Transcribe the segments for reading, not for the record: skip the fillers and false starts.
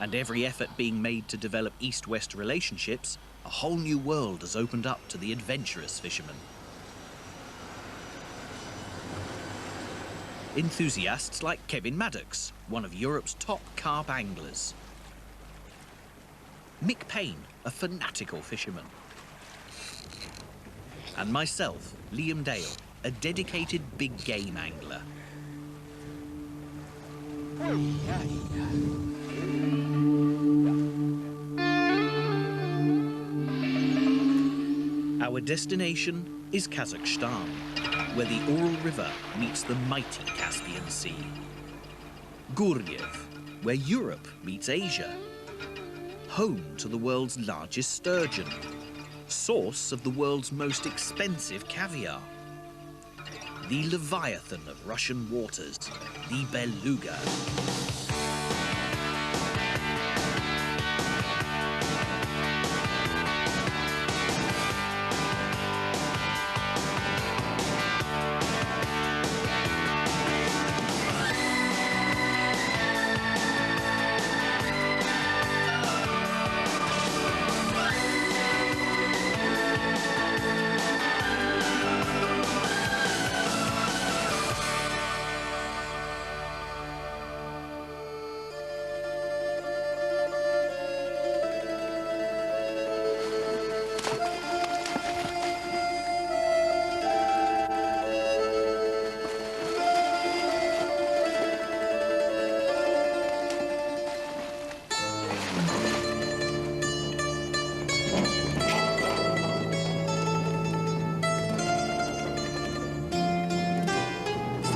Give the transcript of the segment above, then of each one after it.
and every effort being made to develop East-West relationships, a whole new world has opened up to the adventurous fisherman. Enthusiasts like Kevin Maddox, one of Europe's top carp anglers. Mick Payne, a fanatical fisherman. And myself, Liam Dale, a dedicated big game angler. Our destination is Kazakhstan, where the Ural River meets the mighty Caspian Sea. Guryev, where Europe meets Asia. Home to the world's largest sturgeon. Source of the world's most expensive caviar. The Leviathan of Russian waters, the Beluga.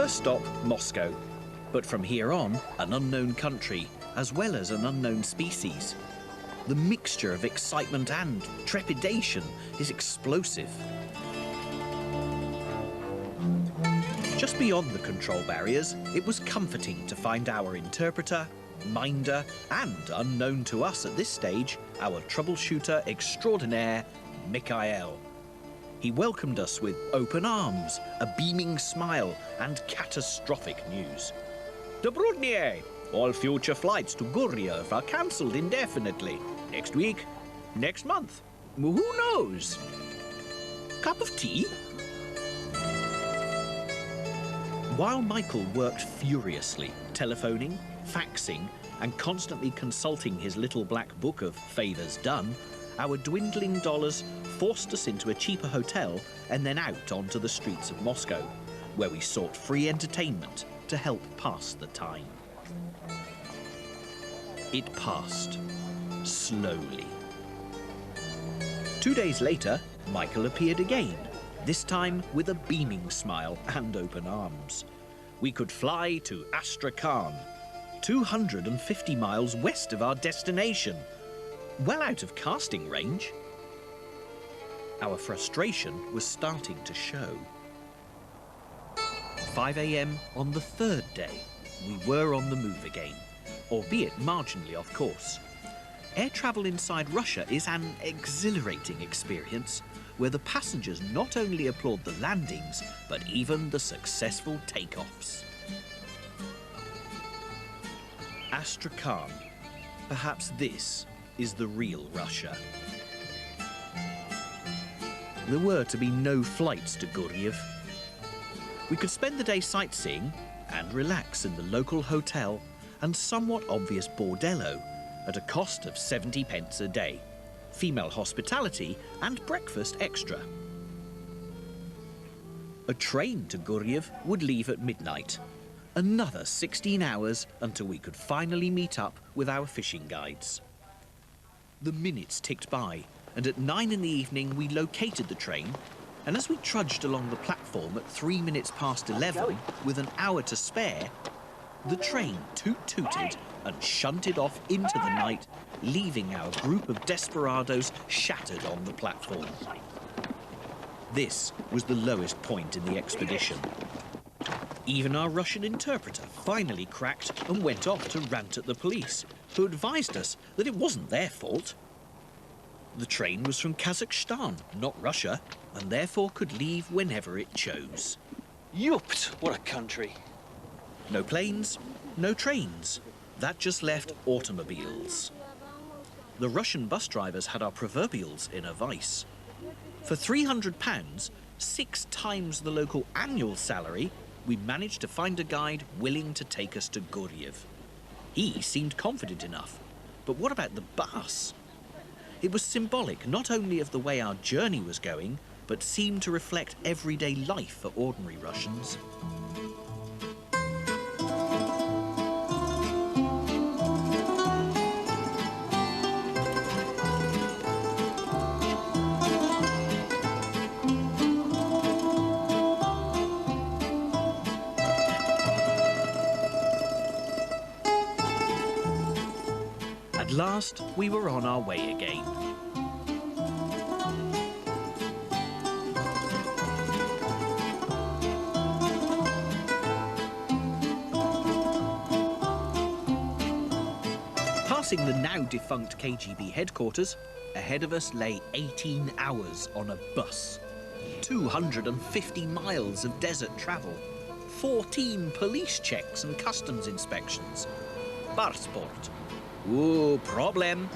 Stop, Moscow. But from here on, an unknown country, as well as an unknown species. The mixture of excitement and trepidation is explosive. Just beyond the control barriers, it was comforting to find our interpreter, minder, and unknown to us at this stage, our troubleshooter extraordinaire, Mikhail. He welcomed us with open arms, a beaming smile, and catastrophic news. Dobrudnie! All future flights to Guryev are cancelled indefinitely. Next week, next month. Who knows? Cup of tea? While Michael worked furiously, telephoning, faxing, and constantly consulting his little black book of favours done, our dwindling dollars forced us into a cheaper hotel and then out onto the streets of Moscow, where we sought free entertainment to help pass the time. It passed, slowly. 2 days later, Michael appeared again, this time with a beaming smile and open arms. We could fly to Astrakhan, 250 miles west of our destination, well out of casting range. Our frustration was starting to show. 5 a.m. on the third day, we were on the move again, albeit marginally off course. Air travel inside Russia is an exhilarating experience, where the passengers not only applaud the landings, but even the successful takeoffs. Astrakhan. Perhaps this is the real Russia. There were to be no flights to Guryev. We could spend the day sightseeing and relax in the local hotel and somewhat obvious bordello at a cost of 70 pence a day, female hospitality and breakfast extra. A train to Guryev would leave at midnight. Another 16 hours until we could finally meet up with our fishing guides. The minutes ticked by, and at 9 in the evening we located the train, and as we trudged along the platform at 3 minutes past 11, with an hour to spare, the train toot-tooted and shunted off into the night, leaving our group of desperados shattered on the platform. This was the lowest point in the expedition. Even our Russian interpreter finally cracked and went off to rant at the police, who advised us that it wasn't their fault. The train was from Kazakhstan, not Russia, and therefore could leave whenever it chose. Yopt, what a country. No planes, no trains. That just left automobiles. The Russian bus drivers had our proverbials in a vice. For £300, 6 times the local annual salary, we managed to find a guide willing to take us to Guryev. He seemed confident enough, but what about the bus? It was symbolic not only of the way our journey was going, but seemed to reflect everyday life for ordinary Russians. At last, we were on our way again. Passing the now defunct KGB headquarters, ahead of us lay 18 hours on a bus, 250 miles of desert travel, 14 police checks and customs inspections. Passport. Oh, problem.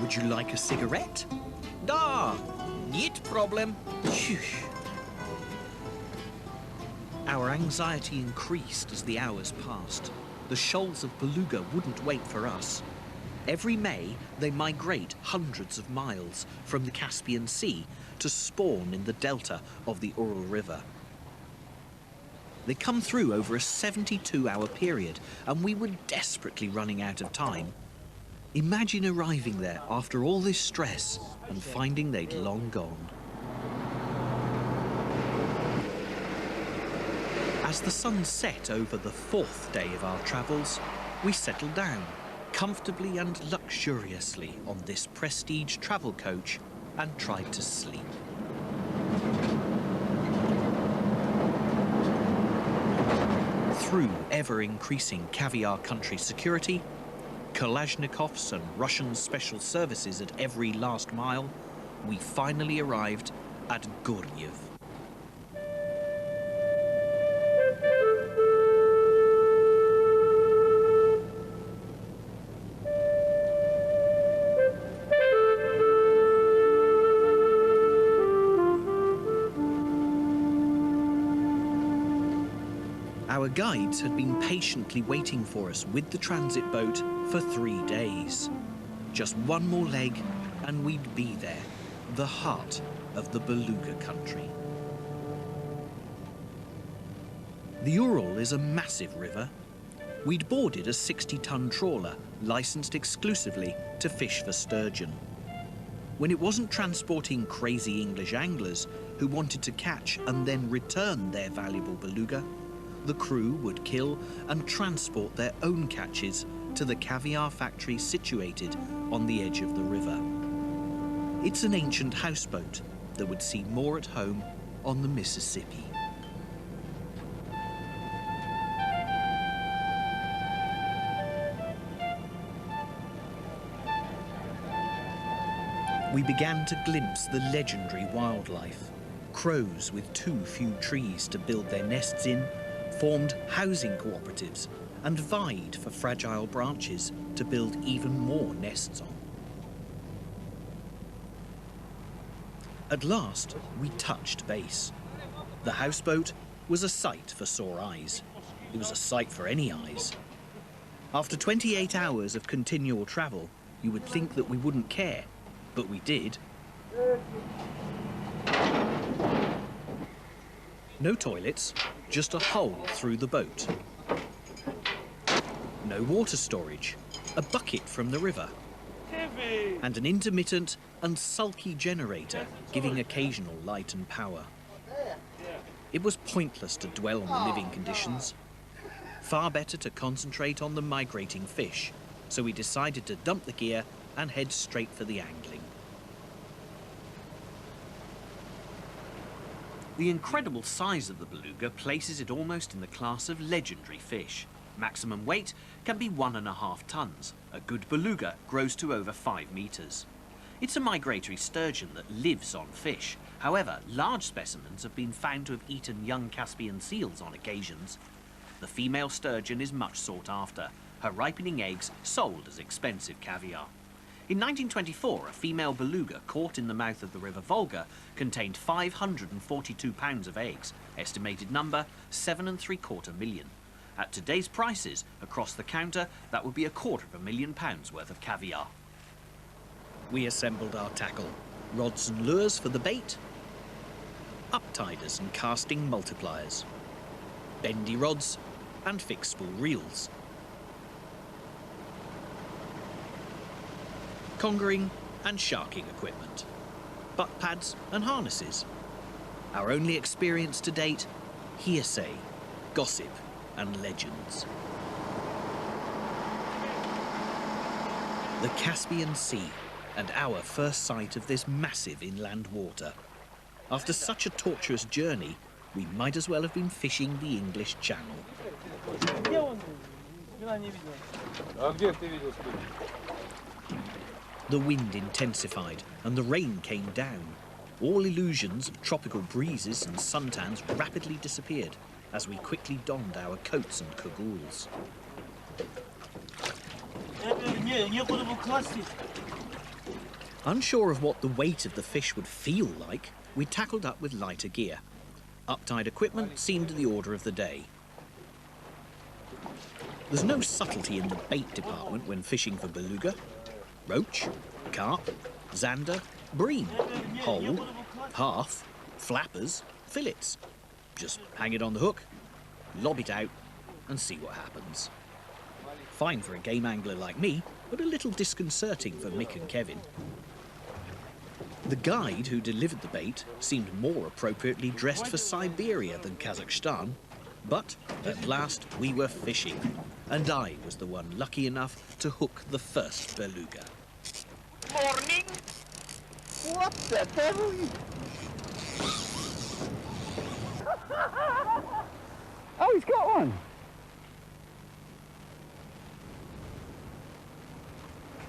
Would you like a cigarette? Da, niet problem. Phew. Our anxiety increased as the hours passed. The shoals of Beluga wouldn't wait for us. Every May, they migrate hundreds of miles from the Caspian Sea to spawn in the delta of the Ural River. They come through over a 72-hour period, and we were desperately running out of time. Imagine arriving there after all this stress and finding they'd long gone. As the sun set over the 4th day of our travels, we settled down, comfortably and luxuriously on this prestige travel coach and tried to sleep. Through ever-increasing caviar country security, Kalashnikovs and Russian special services at every last mile, we finally arrived at Guryev. Our guides had been patiently waiting for us with the transit boat for 3 days. Just one more leg and we'd be there, the heart of the Beluga country. The Ural is a massive river. We'd boarded a 60-ton trawler licensed exclusively to fish for sturgeon. When it wasn't transporting crazy English anglers who wanted to catch and then return their valuable beluga, the crew would kill and transport their own catches to the caviar factory situated on the edge of the river. It's an ancient houseboat that would see more at home on the Mississippi. We began to glimpse the legendary wildlife. Crows with too few trees to build their nests in formed housing cooperatives and vied for fragile branches to build even more nests on. At last, we touched base. The houseboat was a sight for sore eyes. It was a sight for any eyes. After 28 hours of continual travel, you would think that we wouldn't care, but we did. No toilets, just a hole through the boat. No water storage, a bucket from the river. And an intermittent and sulky generator giving occasional light and power. It was pointless to dwell on the living conditions. Far better to concentrate on the migrating fish, so we decided to dump the gear and head straight for the angling. The incredible size of the beluga places it almost in the class of legendary fish. Maximum weight can be 1.5 tons. A good beluga grows to over 5 meters. It's a migratory sturgeon that lives on fish. However, large specimens have been found to have eaten young Caspian seals on occasions. The female sturgeon is much sought after, her ripening eggs sold as expensive caviar. In 1924, a female beluga caught in the mouth of the River Volga contained 542 pounds of eggs, estimated number 7¾ million. At today's prices, across the counter, that would be £250,000 worth of caviar. We assembled our tackle, rods and lures for the bait, uptiders and casting multipliers, bendy rods and fixed spool reels, congering and sharking equipment, butt pads and harnesses. Our only experience to date, hearsay, gossip and legends. The Caspian Sea and our first sight of this massive inland water. After such a tortuous journey, we might as well have been fishing the English Channel. The wind intensified and the rain came down. All illusions of tropical breezes and suntans rapidly disappeared as we quickly donned our coats and cagoules. Unsure of what the weight of the fish would feel like, we tackled up with lighter gear. Uptide equipment seemed the order of the day. There's no subtlety in the bait department when fishing for beluga. Roach, carp, zander, bream, whole, half, flappers, fillets. Just hang it on the hook, lob it out and see what happens. Fine for a game angler like me, but a little disconcerting for Mick and Kevin. The guide who delivered the bait seemed more appropriately dressed for Siberia than Kazakhstan, but at last we were fishing, and I was the one lucky enough to hook the first beluga. Morning! What the devil? Oh, he's got one!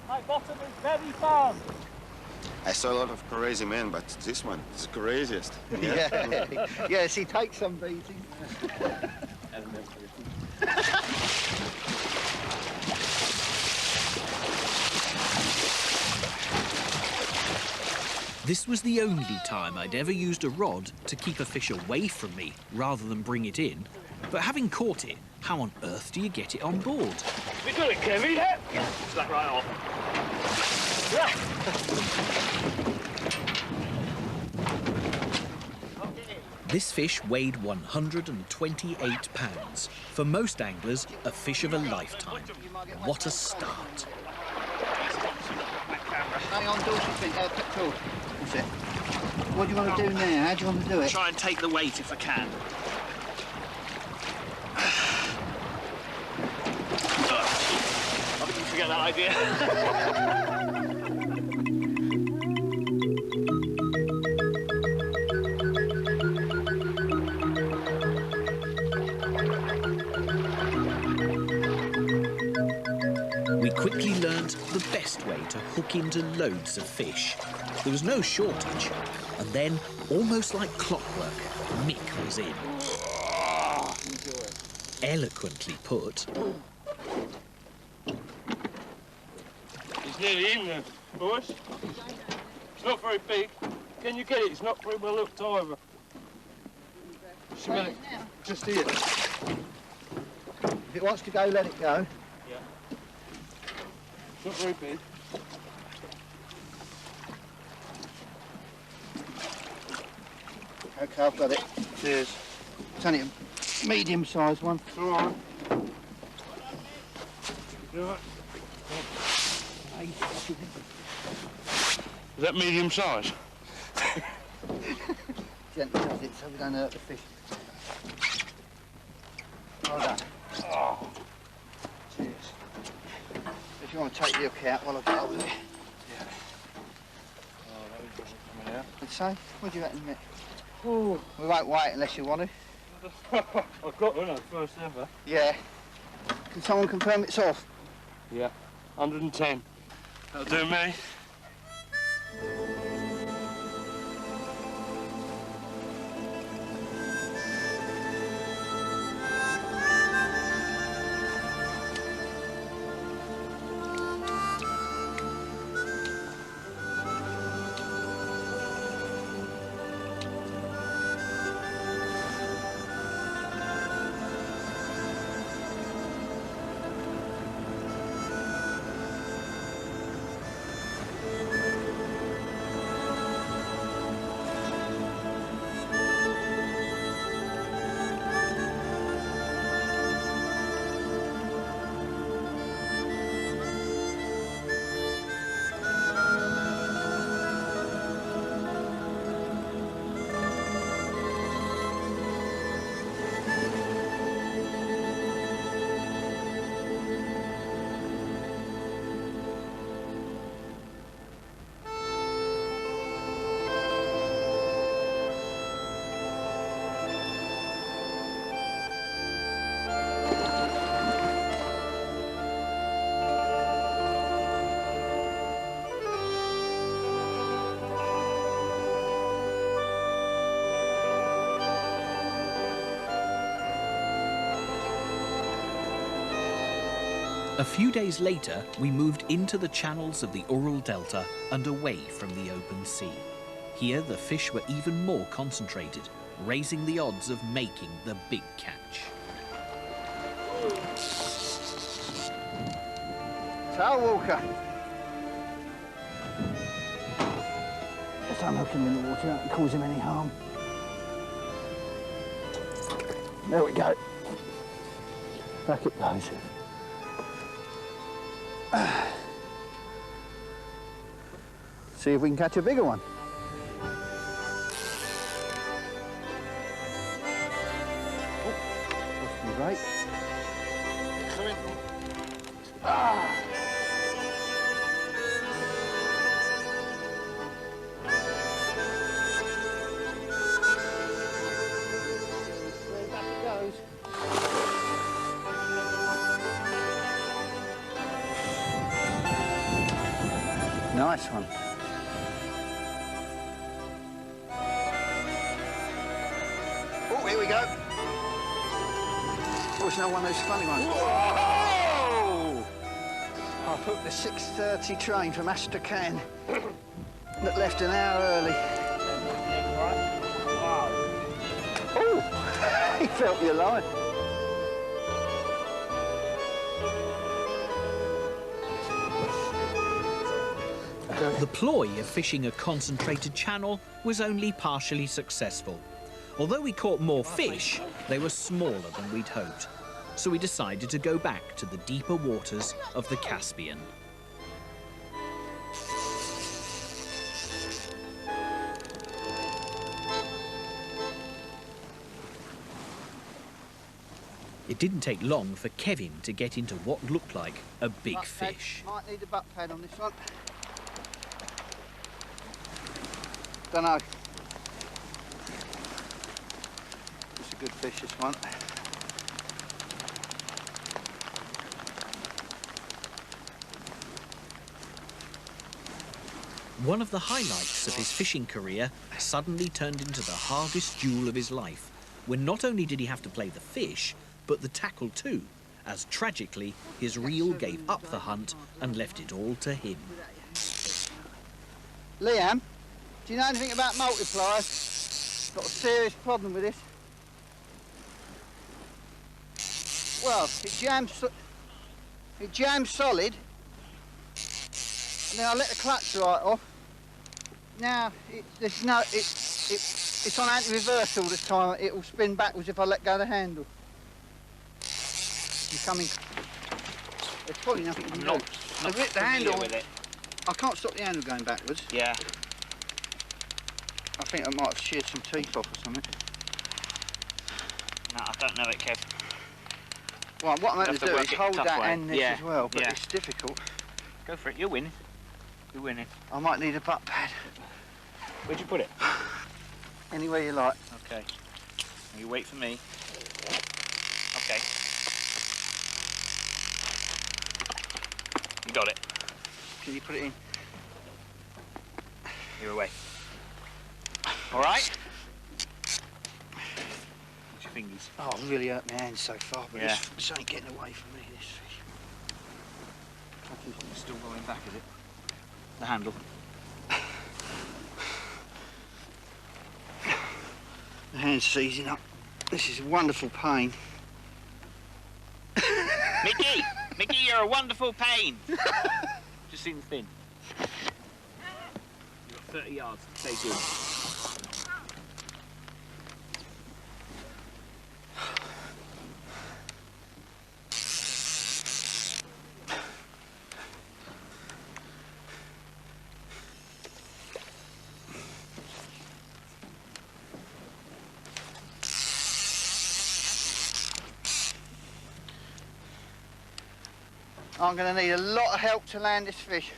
My bottom is very firm. I saw a lot of crazy men, but this one is the craziest. Yeah. Yes, he takes some beating. This was the only time I'd ever used a rod to keep a fish away from me rather than bring it in. But having caught it, how on earth do you get it on board? We got it, Kevin. Yeah. Slack right off. This fish weighed 128 pounds. For most anglers, a fish of a lifetime. What a start. Hang on, George. What's it? What do you want to do now? How do you want to do it? Try and take the weight if I can. I think you forget that idea. We quickly learned the best way to hook into loads of fish. There was no shortage. And then, almost like clockwork, Mick was in. Eloquently put. It's nearly in there, boys. It's not very big. Can you get it? It's not very well looked either. Just here. If it wants to go, let it go. Yeah. It's not very big. OK, I've got it. Cheers. It's only a medium-sized one. It's all right. You all right? Is that medium size? Gently does it so we don't hurt the fish. Well done. Oh. Cheers. If you want to take the hook out while I've got hold of it. Yeah. Oh, that was coming out. I'd say, what do you reckon, Mick? Oh. We won't wait unless you want to. I've got one, first ever. Yeah. Can someone confirm it's off? Yeah. 110. That'll do me. A few days later, we moved into the channels of the Ural Delta and away from the open sea. Here, the fish were even more concentrated, raising the odds of making the big catch. Tail Walker. Just unhook him in the water, don't cause him any harm. There we go. Back it goes. See if we can catch a bigger one. Oh, right. Ah. Back it goes. Nice one. Oh, here we go. Oh, it's not one of those funny ones. Whoa! I took the 6:30 train from Astrakhan that left an hour early. Wow. Oh, he felt your line. The ploy of fishing a concentrated channel was only partially successful. Although we caught more fish, they were smaller than we'd hoped. So we decided to go back to the deeper waters of the Caspian. It didn't take long for Kevin to get into what looked like a big Butt pad. fish. Might need a butt pad on this one. Don't know. It's a good fish, this one. One of the highlights of his fishing career suddenly turned into the hardest jewel of his life, when not only did he have to play the fish, but the tackle too, as tragically his reel gave up the hunt and left it all to him. Liam, do you know anything about multipliers? Got a serious problem with this. Well, it jams solid, and then I let the clutch right off. Now it's on anti-reverse all the time. It will spin backwards if I let go of the handle. You're coming. There's probably nothing you can do. The handle with it. I can't stop the handle going backwards. Yeah. I think I might have sheared some teeth off or something. No, I don't know it, Kev. Well, what I'm You going have to to do work is it hold tough that way. and this Yeah, as well, but yeah. it's difficult. Go for it. You're winning. You're winning. I might need a butt pad. Where'd you put it? Anywhere you like. Okay. You wait for me. Okay. You got it. Can you put it in? You're away. All right? What's your fingers? Oh, I've really hurt my hands so far, but Yeah. this ain't getting away from me, this fish. It's still going back, is it? The handle. The hand's seizing up. This is a wonderful pain. Mickey! Mickey, you're a wonderful pain! Just seems thin. You've got 30 yards to take in. I'm going to need a lot of help to land this fish.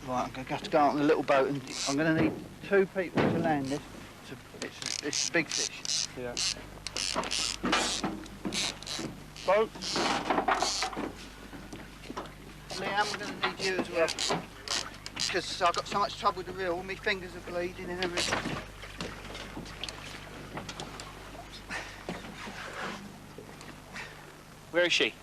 Right, I'm going to have to go out on a little boat and I'm going to need 2 people to land this. It's a big fish. Yeah. Boat. Liam, I'm going to need you as well. Because I've got so much trouble with the reel, my fingers are bleeding and everything. Where is she?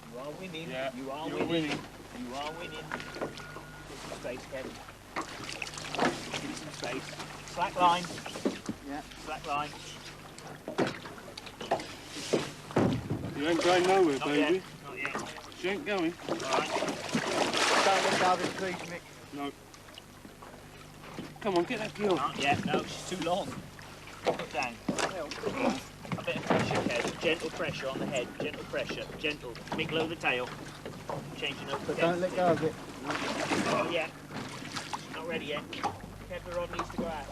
You are winning. Yeah, You are you're winning. winning. You are winning. Give some space, Kevin. Give some space. Slack line. Yeah. Slack line. You ain't going nowhere, Not baby. yet. Not yet. She ain't going. All right. Don't let go of it, please, Mick. No. Come on, get that girl. Not yet. No, she's too long. Put down. A bit of pressure, Kev. Gentle pressure on the head. Gentle pressure. Gentle. Mick low the tail. Changing over. But don't let go of it. Not yet. She's not ready yet. Kev, the rod needs to go out.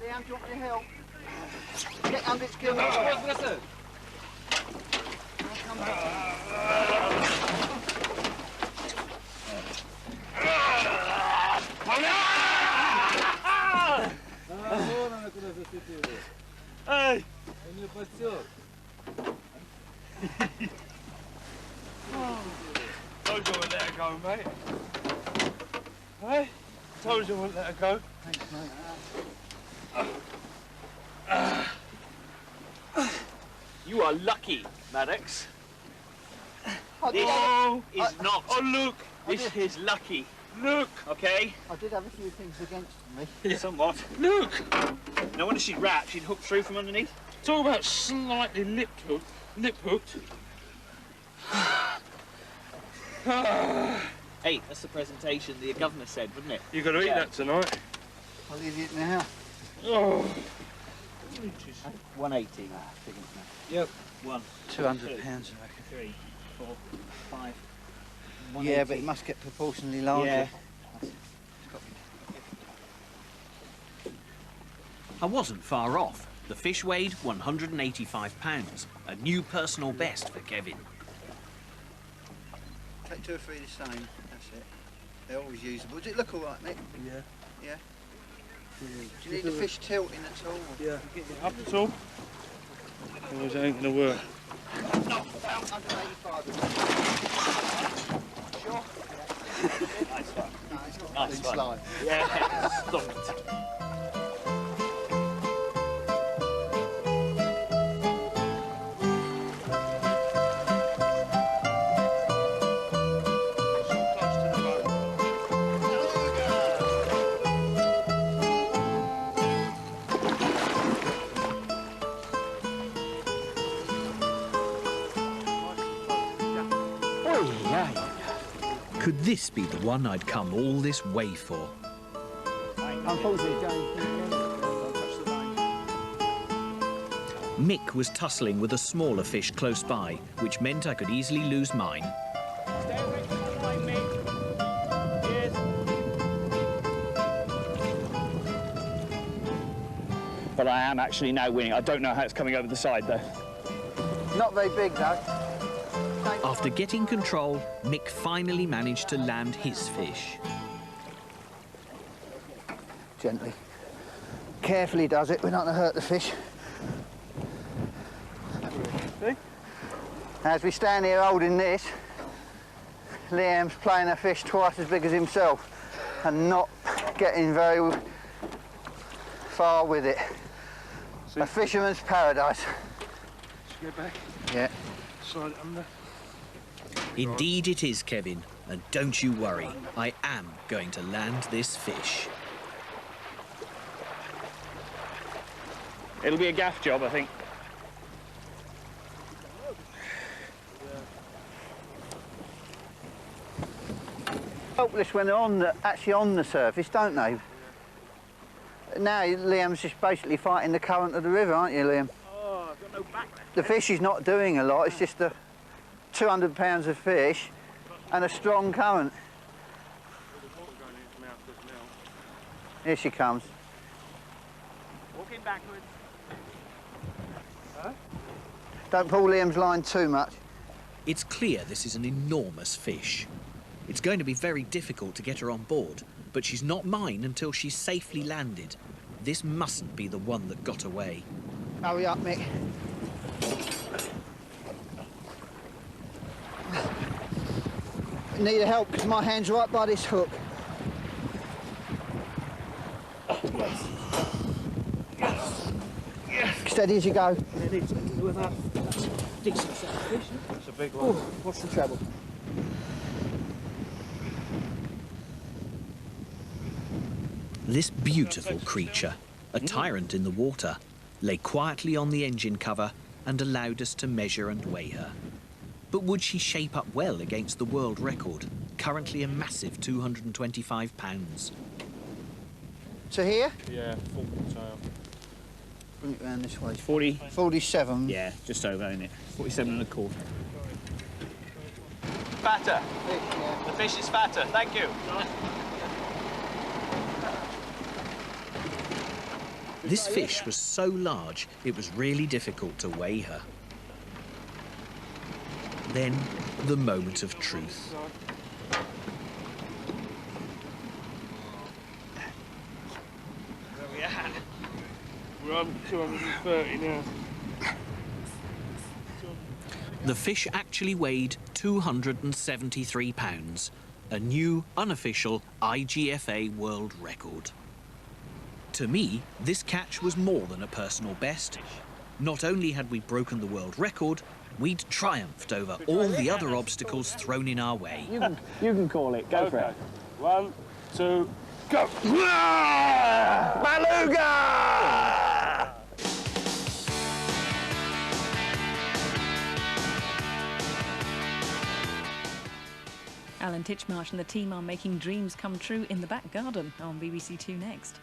Liam, do you want me to help? Get under its gill. Hey! Told you I wouldn't let her go, mate. Hey? Told you I wouldn't let her go. Thanks, mate. You are lucky, Maddox. This Oh! is not. Oh, look! This is lucky. Look! Okay? I did have a few things against me. Somewhat. Look! No wonder she'd wrap. She'd hook through from underneath. Talk about slightly lip hooked. Hey, that's the presentation the governor said, wouldn't it? You got to eat Yeah. that tonight. I'll leave it now. Oh! 180. Yep. 1, £200, I Two. reckon. 3, 4, 5. Yeah, but it must get proportionally larger. Yeah. I wasn't far off. The fish weighed 185 pounds, a new personal best for Kevin. Take 2 or 3 the same. That's it. They're always usable. Does it look all right, Nick? Yeah. Yeah. Do you need the fish tilting at all? Yeah. Up at all? Otherwise it ain't going to work. No, about 185. Sure? Nice one. No, it's not Nice really one. slide. Yeah, stop it. Close to the boat. Could this be the one I'd come all this way for? Unfortunately, James, Mick was tussling with a smaller fish close by, which meant I could easily lose mine. But I am actually now winning. I don't know how it's coming over the side, though. not very big though. After getting control, Mick finally managed to land his fish. Gently. Carefully does it, we're not going to hurt the fish. See? As we stand here holding this, Liam's playing a fish twice as big as himself and not getting very far with it. See? A fisherman's paradise. Just get back. Yeah. Slide it under. Indeed it is, Kevin, and don't you worry, I am going to land this fish. It'll be a gaff job, I think. Hopeless when they're actually on the surface, don't they? Now Liam's just basically fighting the current of the river, aren't you, Liam? Oh, I've got no back left. The fish is not doing a lot, it's just 200 pounds of fish and a strong current. There's water going in his mouth just now. Here she comes. Walking backwards. Don't pull Liam's line too much. It's clear this is an enormous fish. It's going to be very difficult to get her on board, but she's not mine until she's safely landed. This mustn't be the one that got away. Hurry up, Mick. need help because my hands are up by this hook. Steady as you go. With that decent set of fish. It's a big one. What's the trouble? This beautiful creature, a tyrant in the water, lay quietly on the engine cover and allowed us to measure and weigh her. But would she shape up well against the world record, currently a massive 225 pounds? To here? Yeah, full tail. Bring it round this way. 40. 47. Yeah, just over, isn't it? 47 and a quarter. Fatter. Yeah. The fish is fatter. Thank you. This fish was so large, it was really difficult to weigh her. Then, the moment of truth. Where we at? We're on 230 now. The fish actually weighed 273 pounds, a new, unofficial IGFA world record. To me, this catch was more than a personal best. Not only had we broken the world record, we'd triumphed over all the other obstacles thrown in our way. You can call it. Go for it. 1, 2, go! Beluga! Alan Titchmarsh and the team are making dreams come true in the back garden on BBC Two next.